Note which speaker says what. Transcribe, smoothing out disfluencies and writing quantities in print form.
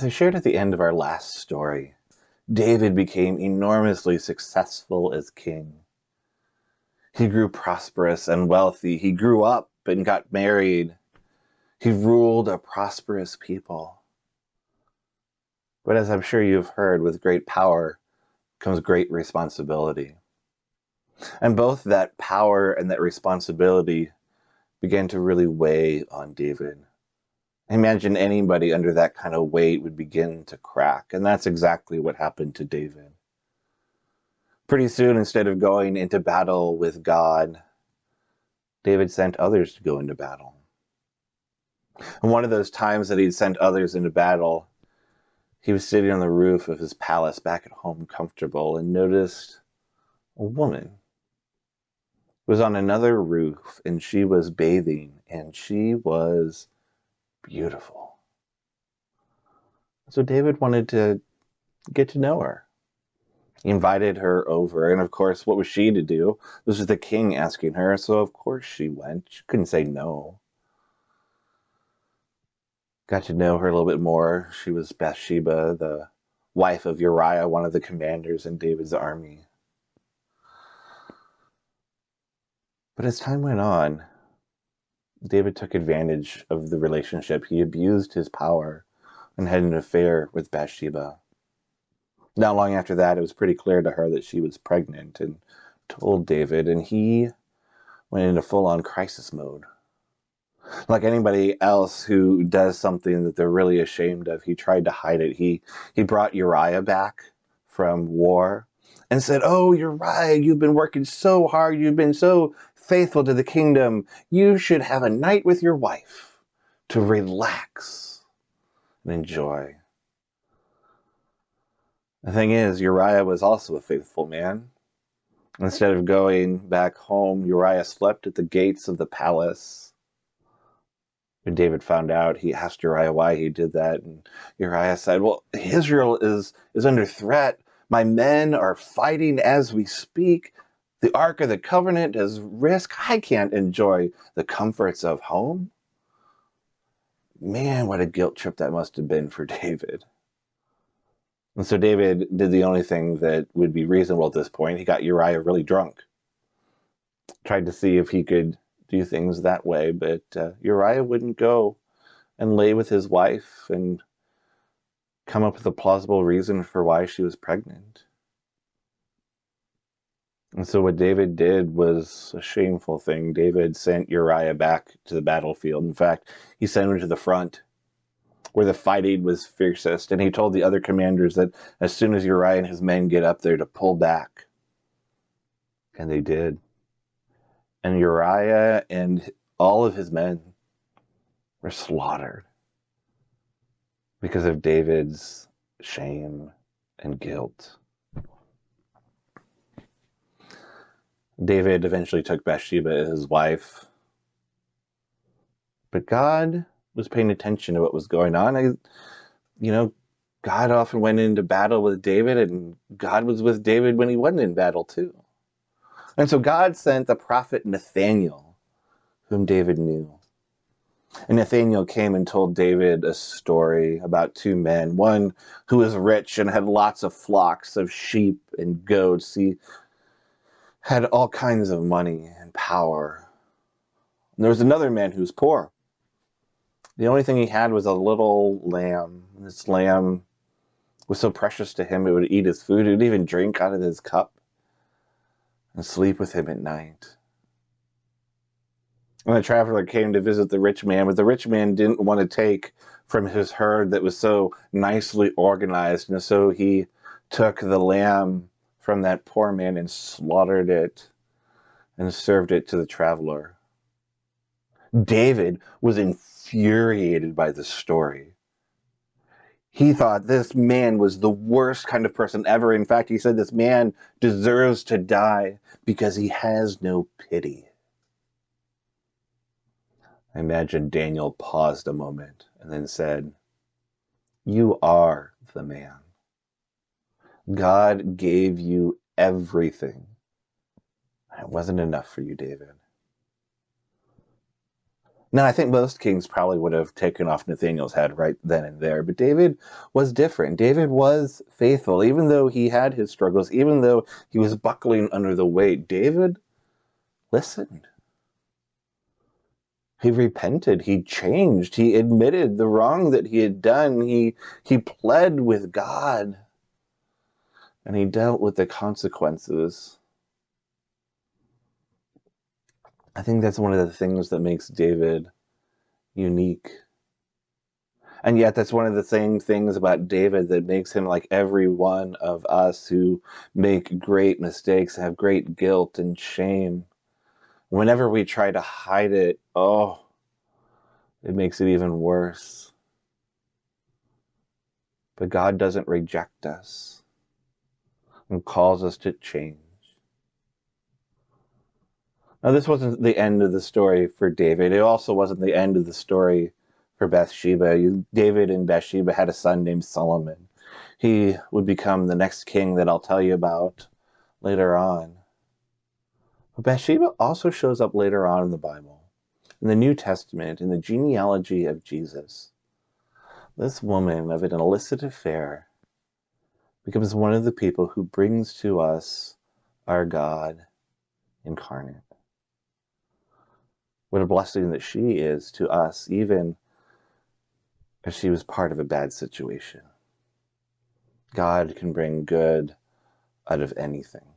Speaker 1: As I shared at the end of our last story, David became enormously successful as king. He grew prosperous and wealthy. He grew up and got married. He ruled a prosperous people. But as I'm sure you've heard, with great power comes great responsibility. And both that power and that responsibility began to really weigh on David. I imagine anybody under that kind of weight would begin to crack, and that's exactly what happened to David. Pretty soon, instead of going into battle with God, David sent others to go into battle. And one of those times that he'd sent others into battle, he was sitting on the roof of his palace back at home comfortable and noticed a woman was on another roof, and she was bathing, and she was beautiful. So David wanted to get to know her. He invited her over, and of course, what was she to do? This was the king asking her, so of course she went. She couldn't say no. Got to know her a little bit more. She was Bathsheba, the wife of Uriah, one of the commanders in David's army. But as time went on, David took advantage of the relationship. He abused his power and had an affair with Bathsheba. Not long after that, it was pretty clear to her that she was pregnant and told David, and he went into full-on crisis mode. Like anybody else who does something that they're really ashamed of, he tried to hide it. He brought Uriah back from war and said, "Oh, Uriah, you've been working so hard. You've been so faithful to the kingdom. You should have a night with your wife to relax and enjoy." The thing is, Uriah was also a faithful man. Instead of going back home, Uriah slept at the gates of the palace. When David found out, he asked Uriah why he did that, and Uriah said, "Well, Israel is under threat. My men are fighting as we speak. The Ark of the Covenant is risk. I can't enjoy the comforts of home." Man, what a guilt trip that must have been for David. And so David did the only thing that would be reasonable at this point. He got Uriah really drunk. Tried to see if he could do things that way, but Uriah wouldn't go and lay with his wife and come up with a plausible reason for why she was pregnant. And so what David did was a shameful thing. David sent Uriah back to the battlefield. In fact, he sent him to the front where the fighting was fiercest, and he told the other commanders that as soon as Uriah and his men get up there to pull back. And they did. And Uriah and all of his men were slaughtered because of David's shame and guilt. David eventually took Bathsheba as his wife, but God was paying attention to what was going on. God often went into battle with David, and God was with David when he wasn't in battle too. And so God sent the prophet Nathaniel, whom David knew. And Nathaniel came and told David a story about two men, one who was rich and had lots of flocks of sheep and goats. He had all kinds of money and power. And there was another man who was poor. The only thing he had was a little lamb. This lamb was so precious to him, it would eat his food. It would even drink out of his cup and sleep with him at night. And the traveler came to visit the rich man, but the rich man didn't want to take from his herd that was so nicely organized. And so he took the lamb from that poor man and slaughtered it and served it to the traveler. David was infuriated by this story. He thought this man was the worst kind of person ever. In fact, he said this man deserves to die because he has no pity. I imagine Daniel paused a moment and then said, "You are the man. God gave you everything. It wasn't enough for you, David." Now, I think most kings probably would have taken off Nathaniel's head right then and there, but David was different. David was faithful, even though he had his struggles, even though he was buckling under the weight. David listened. He repented. He changed. He admitted the wrong that he had done. He pled with God, and he dealt with the consequences. I think that's one of the things that makes David unique. And yet that's one of the same things about David that makes him like every one of us who make great mistakes, have great guilt and shame. Whenever we try to hide it, oh, it makes it even worse. But God doesn't reject us and calls us to change. Now, this wasn't the end of the story for David. It also wasn't the end of the story for Bathsheba. David and Bathsheba had a son named Solomon. He would become the next king that I'll tell you about later on. But Bathsheba also shows up later on in the Bible, in the New Testament, in the genealogy of Jesus. This woman of an illicit affair becomes one of the people who brings to us our God incarnate. What a blessing that she is to us, even if she was part of a bad situation. God can bring good out of anything.